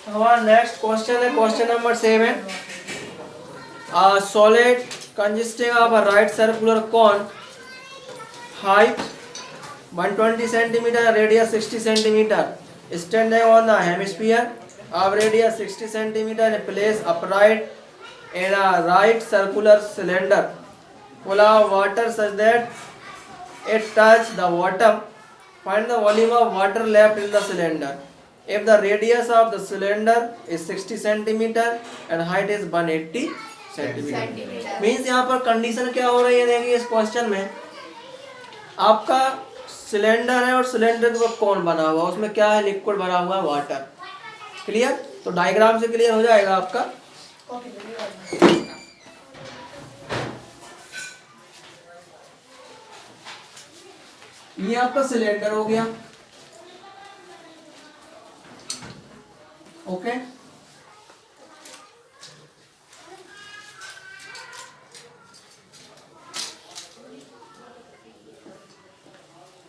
हमारा next question है question number 7। Solid consisting of a right circular cone, height 120 centimeter, radius 60 centimeter, standing on the hemisphere of radius 60 centimeter and placed upright in a right circular cylinder full of water such that it touches the bottom. Find the volume of water left in the cylinder. If the radius of the cylinder is 60 centimeter and height is 180 centimetre. Means यहाँ पर condition क्या हो रही है, देखिए इस question में आपका सिलेंडर है और सिलेंडर के ऊपर कौन बना हुआ, उसमें क्या है, लिक्विड भरा हुआ है, वाटर। क्लियर? तो डायग्राम से क्लियर हो जाएगा आपका। ये आपका सिलेंडर हो गया, ओके।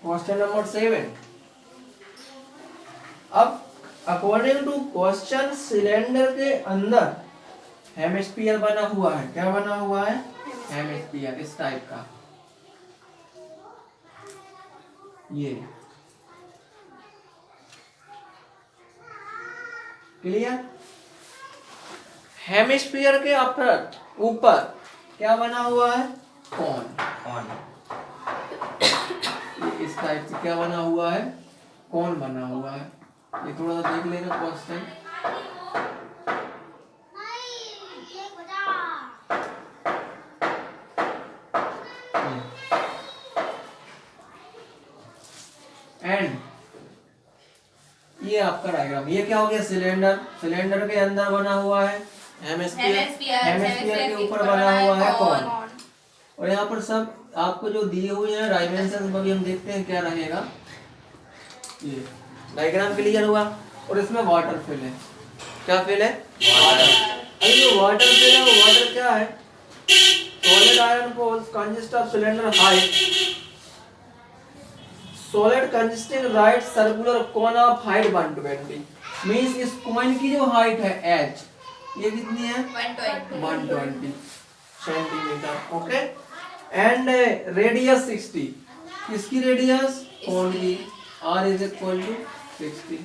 Question number 7। अब अकॉर्डिंग टू क्वेश्चन सिलेंडर के अंदर हेमिस्फीयर बना हुआ है। क्या बना हुआ है? हेमिस्फीयर, इस टाइप का। ये क्लियर? हेमिस्फीयर के ऊपर क्या बना हुआ है? कौन। इस टाइप से क्या बना हुआ है? कौन बना हुआ है। ये थोड़ा सा देख लेना क्वेश्चन। एंड ये आपका डायग्राम। ये क्या हो गया? सिलेंडर। सिलेंडर के अंदर बना हुआ है हेमिस्फीयर। हेमिस्फीयर के ऊपर बना हुआ है कौन। और यहाँ पर सब आपको जो दिए हुए हैं डायमेंशन, अभी हम देखते हैं क्या रहेगा। ये डायग्राम क्लियर हुआ। और इसमें वाटर फिल है। क्या फिल है? वाटर। अभी जो वाटर फिल है वो वाटर क्या है? Solid iron poles consist of cylinder height solid consisting right circular cone of height 120। Means इस कॉइन की जो हाइट है h, ये कितनी है? 120 सेंटीमीटर, ओके। And radius 60। किसकी रेडियस? कॉन की। r is equal to 60।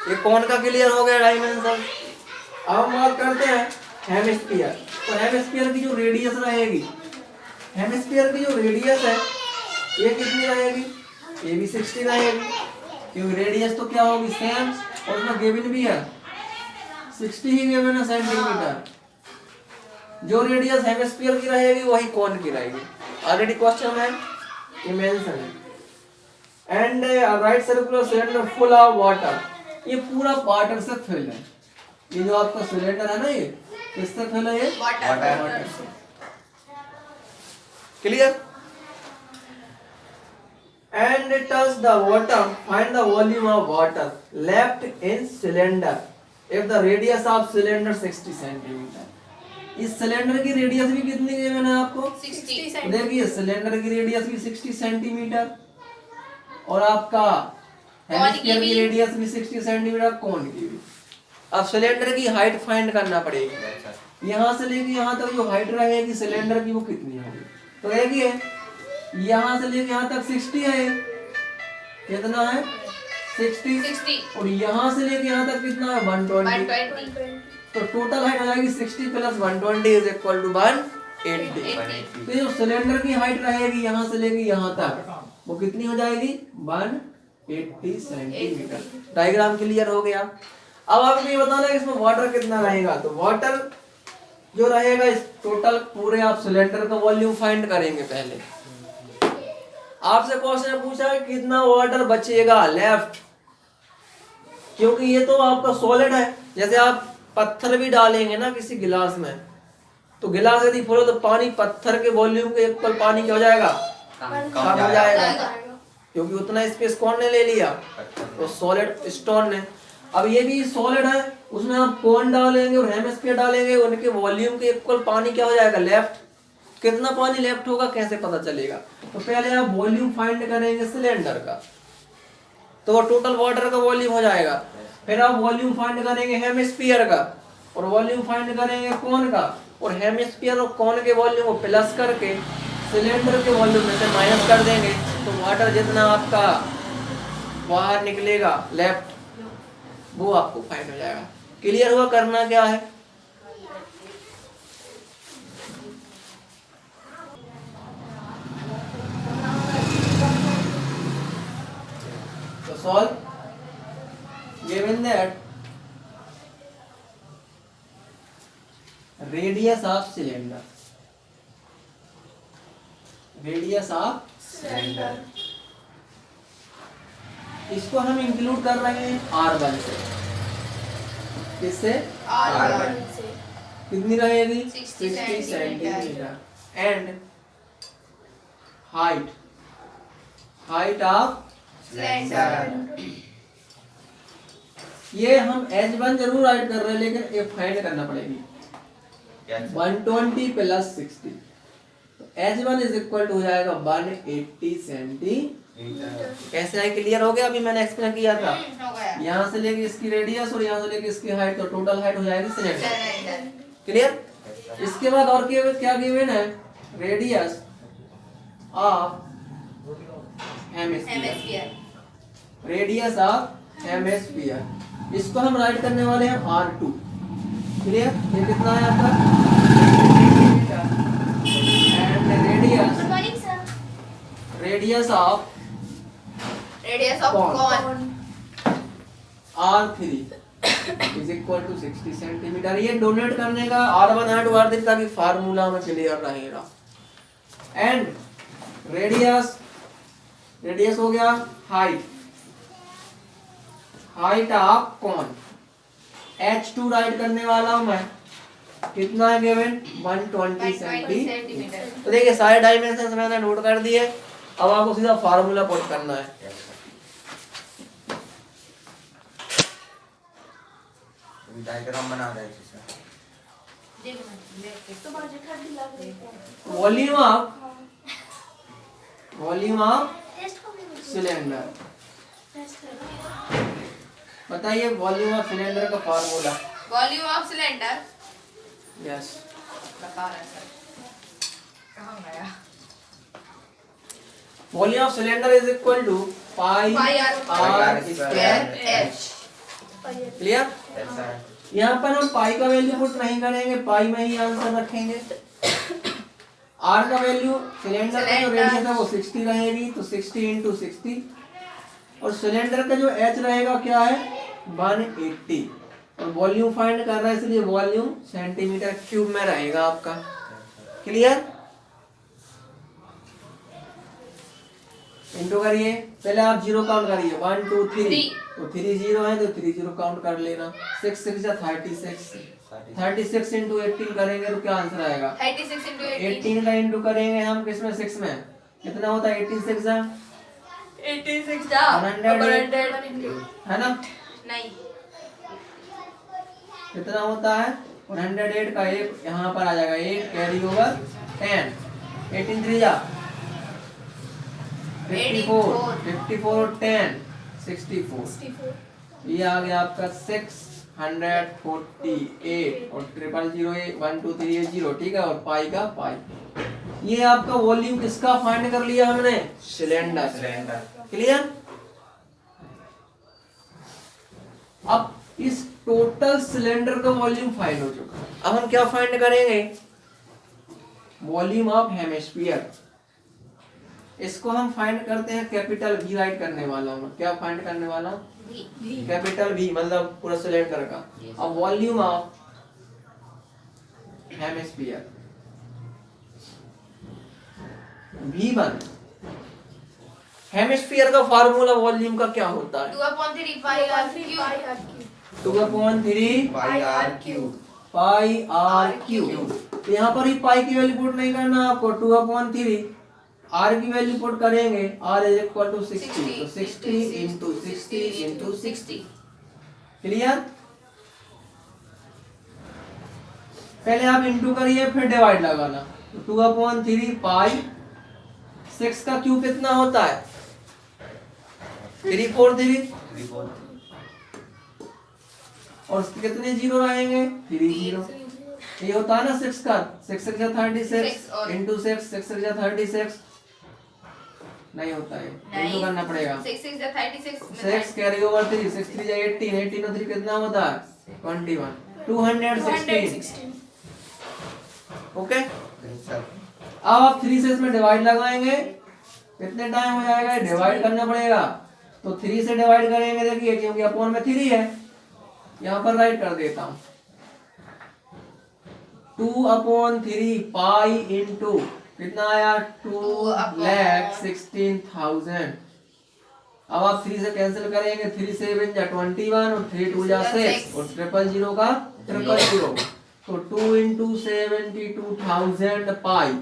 ये कॉन का क्लियर हो गया डायमेंशन। अब हम बात करते हैं हेमिस्फीयर। तो हेमिस्फीयर की जो रेडियस रहेगी, हेमिस्फीयर की जो रेडियस है ये कितनी रहेगी? ये भी 60 रहेगी, क्योंकि रेडियस तो क्या होगी? सेम। और उसमें गिवन भी है 60 ही गिवन है सेंटीमीटर। जो रेडियस हेमिस्फीयर की रहेगी वही कॉन की रहेगी। ऑलरेडी क्वेश्चन है, ये मेंशन है। And right circular cylinder full of water. ये पूरा वाटर से फिल है। ये जो आपका सिलेंडर है ना, ये किससे फिल है? ये वाटर से। Clear? And touch the bottom, find the volume of water left in cylinder if the radius of cylinder 60 centimeter। इस सिलेंडर की रेडियस भी कितनी गिवन है आपको? 60। देखिए सिलेंडर की रेडियस भी 60 सेंटीमीटर और आपका हेमिस्फीयर की रेडियस भी 60 सेंटीमीटर, कौन की भी। अब सिलेंडर की हाइट फाइंड करना पड़ेगी। यहाँ से लेके यहाँ तक जो हाइट रहेगी सिलेंडर की वो कितनी होगी। तो देखिए यहाँ से लेके यहाँ तक 60 है। कितना है? 60। और यहाँ से लेके यहाँ तक कितना है? 120। तो टोटल हाइट हो जाएगी 60 प्लस 120 इज इक्वल टू 180। तो जो सिलेंडर की हाइट रहेगी यहाँ से लेके यहाँ तक वो कितनी हो जाएगी? 180 सेंटीमीटर। डायग्राम क्लियर हो गया। अब आपको ये बताना है इसमें वाटर कितना रहेगा। तो वाटर जो रहेगा इस टोटल पूरे आप सिलेंडर का वॉल्यूम फाइंड करेंगे। पहले आपसे क्वेश्चन पूछा है कितना वाटर बचेगा लेफ्ट, क्योंकि ये तो आपका सॉलिड है। जैसे आप पत्थर भी डालेंगे ना किसी गिलास में, तो गिलास यदि फुल हो तो पानी पत्थर के वॉल्यूम के इक्वल पानी क्या हो जाएगा? कम हो जाएगा, क्योंकि उतना स्पेस कौन ने ले लिया? तो सॉलिड स्टोन ने। अब ये भी सॉलिड है, उसमें आप कौन डालेंगे और हेमिस्फीयर डालेंगे, उनके वॉल्यूम के इक्वल पानी क्या हो जाएगा? लेफ्ट। कितना पानी लेफ्ट होगा कैसे पता चलेगा? तो पहले आप वॉल्यूम फाइंड करेंगे सिलेंडर का, तो वो टोटल वाटर का वॉल्यूम हो जाएगा फिर आप वॉल्यूम फाइंड करेंगे हेमिस्फीयर का और वॉल्यूम फाइंड करेंगे कोन का, और हेमिस्फीयर और कोन के वॉल्यूम को प्लस करके सिलेंडर के वॉल्यूम में से माइनस कर देंगे, तो वाटर जितना आपका बाहर निकलेगा लेफ्ट, वो आपको फाइंड हो जाएगा। क्लियर हुआ? करना क्या है, तो solve given that radius of cylinder इसको हम इंक्लूड कर रहे हैं R1 से, किससे? R1 से। कितनी रहेगी? 60 centimetre. And height of cylinder, ये हम H1 जरूर राइट कर रहे हैं, लेकिन ये फाइंड करना पड़ेगी 120 प्लस 60, तो H1 इज इक्वल टू हो जाएगा 180 सेंटीमीटर। कैसे है? क्लियर हो गया? अभी मैंने एक्सप्लेन किया था, यहाँ से लेके इसकी रेडियस और यहाँ से लेके इसकी हाइट, तो टोटल हाइट हो जाएगी सिलेंडर। क्लियर? इसके बाद और क्या गिवन है? Radius of hemisphere, radius of hemisphere, इसको हम राइट करने वाले हैं R2। क्लियर? ये कितना है आपका? And radius of cone R3 is equal to 60 centimetre. ये डोनेट करने का R1 R2 ताकि फार्मूला में क्लियर रहेगा। एंड रेडियस हो गया height of cone, H2 right करने वाला हूं मैं, कितना है गिवन? 120 सेंटीमीटर। तो देखिए सारे डायमेंशंस मैंने नोट कर दिए, अब आपको सीधा फार्मूला पुट करना है। डायग्राम बना रहे हैं वॉल्यूम ऑफ सिलेंडर, बताइए वॉल्यूम ऑफ सिलेंडर का formula. Volume of cylinder, yes, बता रहा है सर, कहाँ गया? Volume of cylinder is equal to pi r square h. Clear? यहाँ पर हम पाई का वैल्यू पुट नहीं करेंगे, पाई में ही आंसर रखेंगे। आर का वैल्यू सिलेंडर का जो रेडियस है वो 60 रहेगी, तो 60 इंटू 60, और सिलेंडर का जो एच रहेगा क्या है? 180, और वॉल्यूम फाइंड कर रहा है इसलिए वॉल्यूम सेंटीमीटर क्यूब में रहेगा आपका। क्लियर? इंटू करिए, पहले आप जीरो काउंट करिए, 1 2 3, तो 3 जीरो है तो 3 जीरो काउंट कर लेना। 6 6 जा 36, 36 इंटू 18 करेंगे तो क्या आंसर आएगा? 36 इंटू 18 का इंटू करेंगे हम किसमें? 6 में, कितना होता है? 18 6 जा 86 जा 100 है ना? नहीं, कितना होता है? 108 का एक यहाँ पर आ जाएगा, 8 कैरी ओवर 10, 18 3 जा 54, 54 10 64, ये आ गया आपका 648 और 000 1 2 3 0, ठीक है, और पाई का पाई। ये आपका वॉल्यूम किसका फाइंड कर लिया हमने? सिलेंडर। क्लियर? अब इस टोटल सिलेंडर का वॉल्यूम फाइंड हो चुका। अब हम क्या फाइंड करेंगे? Volume of hemisphere. इसको हम फाइंड करते हैं कैपिटल V राइट करने वाला हूँ। क्या फाइंड करने वाला हूँ? कैपिटल V, मतलब पूरा सिलेंडर का। अब volume of hemisphere V1। Hemisphere का फार्मूला वॉल्यूम का क्या होता है? 2/3 pi R cube, 2/3 pi R cube. तो यहाँ पर ही पाई की वैल्यू पुट नहीं करना आपको, 2/3 आर की वैल्यू पुट करेंगे, आर इज इक्वल टू 60, तो 60 इंटू 60 इंटू 60। क्लियर? पहले आप इंटू करिए फिर डिवाइड लगाना, 2/3 पाई 6 का क्यूब कितना होता है? 3 4 3, और कितने जीरो रहेंगे? 3 जीरो। ये होता है ना 6 का, 6 6 36 इंटू 6 6 6 36 नहीं होता है, इंटू करना पड़ेगा। 6 6 36 6 कैरी ओवर 3 6 3 18 18 और 3 कितना होता है? 21 216। ओके, सर अब आप 3 से इसमें डिवाइड लगाएंगे, कितने टाइम हो जाएगा? डिवाइड करना पड़ेगा। तो 3 से डिवाइड करेंगे, देखिए क्योंकि अपॉन में 3 है, यहाँ पर राइट कर देता हूँ 2/3 पाई इंटू कितना आया? 2,16,000। अब आप 3 से कैंसिल करेंगे, 3 7 जा 21 और 3 2 जा 6 और 000 का 000, तो 2 इंटू 72,000 पाई,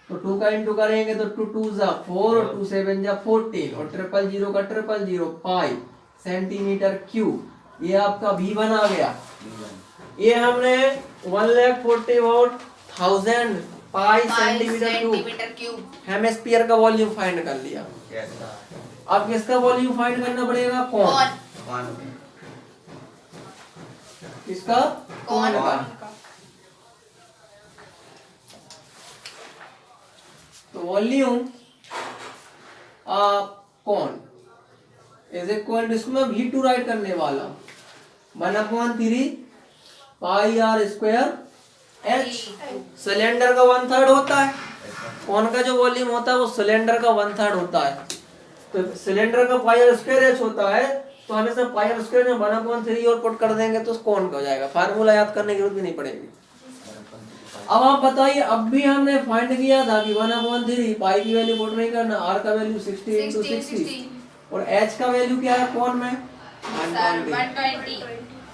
तो 2 का इंटू करेंगे तो 2 2 जा 4 और 2 7 जा 14 और 000 का 000 पाई सेंटीमीटर क्यूब। ये आपका V1 आ गया। ये हमने 1,44,000 पाई सेंटीमीटर क्यूब हेमिस्फीयर का वॉल्यूम फाइंड कर लिया। अब किसका वॉल्यूम फाइंड करना पड़ेगा? कौन? किसका? कौन का। तो वॉल्यूम कौन इज इक्वल टू, इसको मैं V2 राइट करने वाला हूं, 1/3 पाई आर स्क्वायर H। सिलेंडर का 1/3 होता है, कौन का जो वॉल्यूम होता है वो सिलेंडर का 1/3 होता है। तो सिलेंडर का पाई आर स्क्वायर H होता है, तो हमें सब पाई आर स्क्वायर में 1/3 और पुट कर देंगे तो कौन का हो जाएगा। फार्मूला याद करने की जरूरत भी नहीं पड़ेगी। अब आप बताइए, अब भी हमने फाइंड किया था कि 1/3 पाई की वैल्यू पुट नहीं करना, आर का वैल्यू 60 इंटू 60 और H का वैल्यू क्या है कौन में? 120।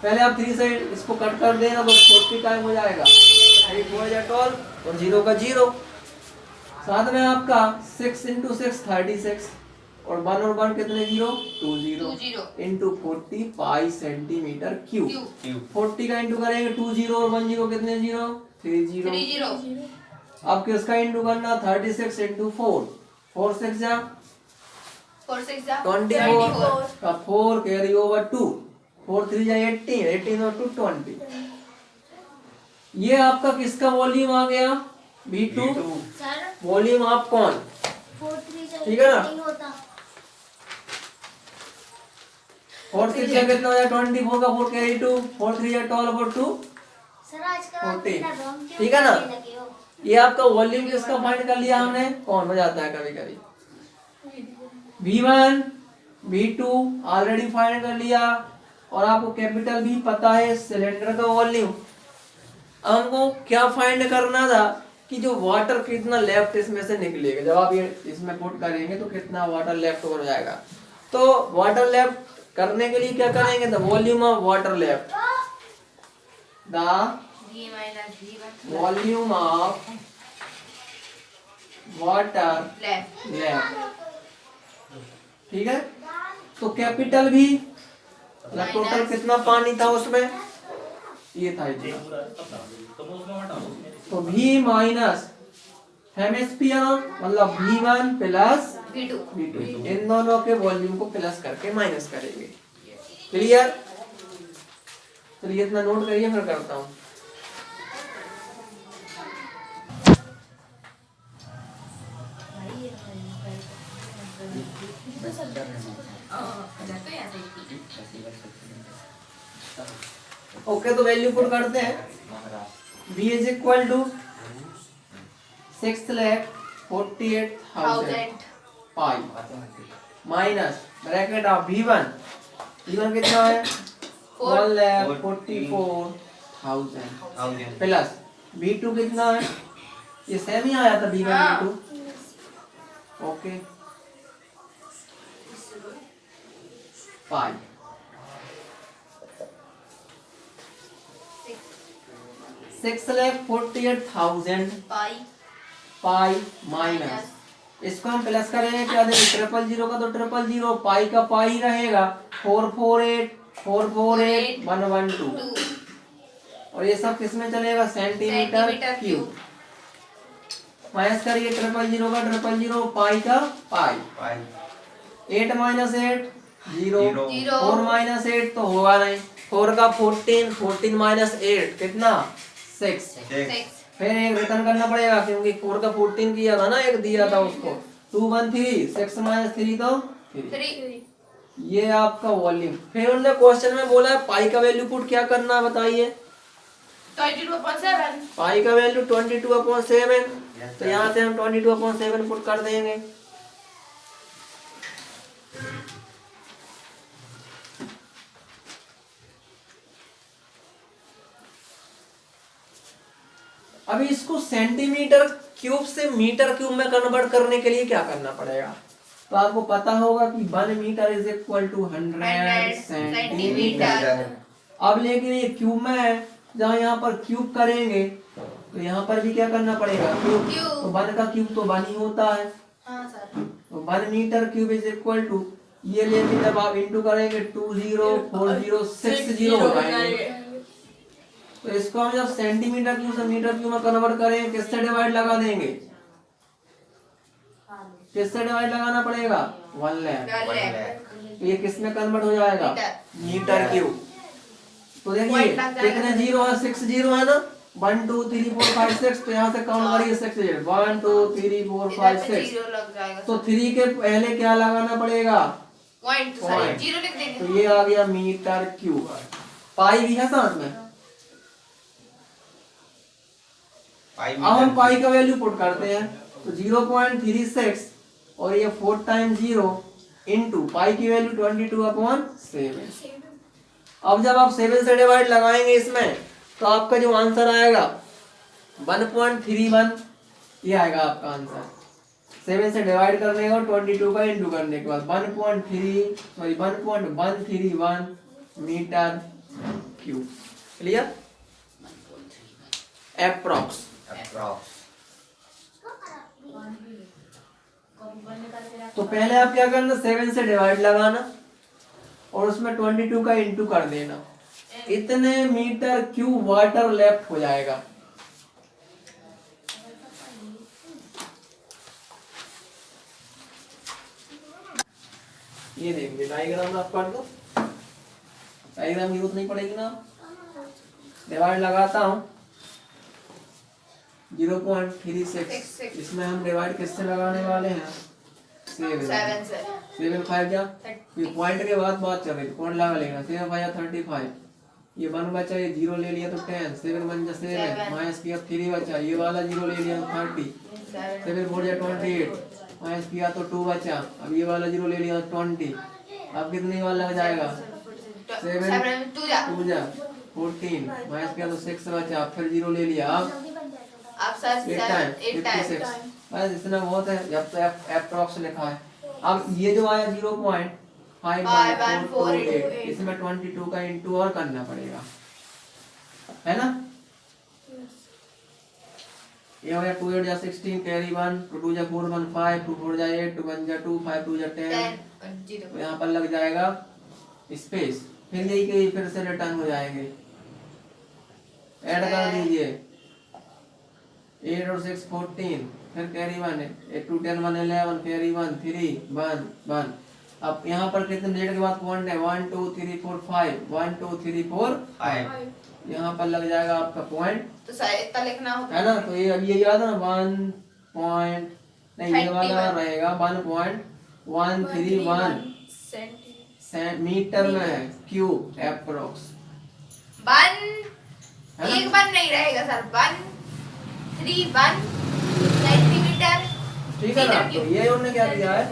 पहले आप 3 से इसको कट कर देना तो 40 टाइम हो जाएगा, 3 4 जा 12 और 0 का 0। साथ में आपका 6 इंटू 6 36 और 1 और 1 कितने 0? 2 0 इंटू 40 पाई सेंटीमीटर क्यूब। 40 का इंटू करेंगे 2 0 और 1 0 कितने 0? 3 0। अब किसका इंटू करना? 36 इंटू 4 4 6 जा 24 का 4 कैरी ओवर 2 4 3 जा 18 18 और 2 20। ये आपका किसका वॉल्यूम आ गया? V2 वॉल्यूम आप कौन, ठीक है ना। 4 6 जा कितना हो जाए? 24 का 4 कैरी 2 4 3 जा 12 और 2 14, ठीक है ना। ये आपका वॉल्यूम किसका फाइंड कर लिया हमने? कौन हो जाता है कभी कभी। V1 V2 ऑलरेडी फाइंड कर लिया और आपको कैपिटल भी पता है सिलेंडर का वॉल्यूम। हमको क्या फाइंड करना था कि जो वाटर कितना लेफ्ट इसमें से निकलेगा, जब आप ये इसमें पुट करेंगे तो कितना वाटर लेफ्ट हो जाएगा। तो वाटर लेफ्ट करने के लिए क्या करेंगे? The volume of water left, the volume of water left, ठीक है। तो कैपिटल भी टोटल कितना पानी था उसमें, ये था इतना। तो V माइनस हेमिस्फीयर मतलब V1 प्लस V2 इन दोनों के वॉल्यूम को प्लस करके माइनस करेंगे। क्लियर? चलिए इतना नोट करिए, फिर करता हूँ। ओके, तो वैल्यू पुट करते हैं। V is equal to 6,48,000 pi minus bracket of V1 कितना है? 1,44,000 प्लस V2 कितना है? ये सेम ही आया था V1 V2। ओके, पाई 6,48,000 पाई माइनस, इसको हम प्लस करेंगे क्या देंगे? 000 का तो 000, पाई का पाई रहेगा 448,112 और ये सब किस में चलेगा? Centimetre cube. माइनस करिए 000 का 000, पाई का पाई 8 - 8 0 4 - 8 तो होगा नहीं, 4 का 14, 14 माइनस 8 कितना 6। सिक्स फिर एक रिटर्न करना पड़ेगा क्योंकि 4 का 14 किया था ना, एक दिया था उसको। 2 1 3, 6 माइनस 3 तो 3। थ्री ये आपका वॉल्यूम। फिर उन्होंने क्वेश्चन में बोला है पाई का वैल्यू पुट क्या करना है बताइए। 22/7 पाई का वैल्यू 22/7, तो यहाँ से हम 22/7 पुट कर देंगे। अभी इसको सेंटीमीटर क्यूब से मीटर क्यूब में कन्वर्ट करने के लिए क्या करना पड़ेगा, तो आपको पता होगा कि 1 metre is equal to 100 centimetre. अब लेकिन ये क्यूब में है, जहाँ यहाँ पर क्यूब करेंगे तो यहाँ पर भी क्या करना पड़ेगा क्यूब। क्यूब। तो 1 का क्यूब तो 1 ही होता है। हाँ सर तो 1 metre cube is equal to, ये लेके जब आप इंटू करेंगे 204060 हो जाएंगे। तो इसको हम जब सेंटीमीटर क्यूब से मीटर क्यूब में कन्वर्ट करेंगे किससे डिवाइड लगा देंगे, किससे डिवाइड लगाना पड़ेगा 1 लाख। तो ये किस में कन्वर्ट हो जाएगा मीटर क्यूब। तो देखिए Point लग जाएगा। कितने जीरो है, 6 जीरो है ना, 1 2 3 4 5 6। तो यहाँ से काउंट करिए 6 1 2 3 4 5 6। जीरो लग जाएगा तो 3 के पहले क्या लगाना पड़ेगा पॉइंट Point। जीरो लिख देंगे। तो ये आ गया मीटर क्यूब। पाई भी है साथ में। अब हम पाई का वैल्यू पुट करते हैं, तो 0.36 और ये 4 टाइम्स 0 इंटू पाई की वैल्यू 22/7। अब जब आप 7 से डिवाइड लगाएंगे इसमें, तो आपका जो आंसर आएगा 1.31, ये आएगा आपका आंसर। 7 से डिवाइड करने का 22 का इंटू करने के बाद 1.131 मीटर क्यूब। Clear, approx. तो पहले आप क्या करना, 7 से डिवाइड लगाना और उसमें 22 का इंटू कर देना। इतने मीटर क्यूब वाटर लेफ्ट हो जाएगा। ये देखिए डायग्राम आप कर दो, डायग्राम की जरूरत नहीं पड़ेगी ना। डिवाइड लगाता हूँ 0.36, इसमें हम डिवाइड किससे लगाने वाले हैं 7 से 7 5 जा, ये पॉइंट के बाद बात चल रही थी, पॉइंट लगा लेना। 7 5 35, ये 1 बचा, ये 0 ले लिया तो 10, 7 1 जा 7 माइनस किया 3 बचा, ये वाला 0 ले लिया तो 30, 7 4 जा 28 माइनस किया तो 2 बचा, अब ये वाला 0 ले लिया तो 20। अब कितनी बार लग जाएगा 7 2 जा 14 माइनस किया तो 6 बचा, फिर 0 ले लिया, अब सर 8 टाइम बस इतना बहुत है। जब तो एप्रॉक्स लिखा है। अब ये जो आया 0.5148, इसमें 22 का इंटू और करना पड़ेगा, है ना। ये हो गया 2 8 जा 16 कैरी 1, 2 2 जा 4 1 5, 2 4 जा 8, 2 1 जा 2, 5 2 जा 10। तो यहाँ पर लग जाएगा स्पेस, फिर यही के फिर से रिटर्न हो जाएंगे। ऐड कर दीजिए 8 और 6 14, फिर कैरी 1 8 2 10 1 11, कैरी 1 3 1 1। अब यहाँ पर कितने डिजिट के बाद पॉइंट है 1 2 3 4 5, 1 2 3 4 5। यहाँ पर लग जाएगा आपका पॉइंट, तो सर इतना लिखना होता है ना। तो ये अब ये याद है ना 1 पॉइंट नहीं, ये वाला रहेगा 1.131 मीटर में है क्यूब एप्रोक्स। 1 एक 1 नहीं रहेगा सर, 131 सेंटीमीटर। ठीक है ना। तो ये उन्होंने क्या किया है,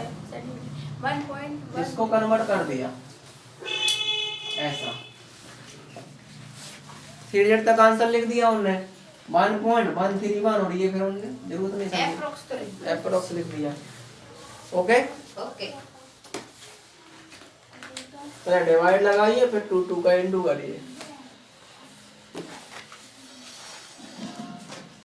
1.1 इसको कन्वर्ट कर दिया ऐसा। 3 तक आंसर लिख दिया उन्होंने 1.131, और ये फिर उन्होंने जरूरत नहीं समझी, एप्रोक्स तो एप्रोक्स लिख दिया। Okay, okay. पहले डिवाइड लगाइए फिर 2 2 का इंटू करिए।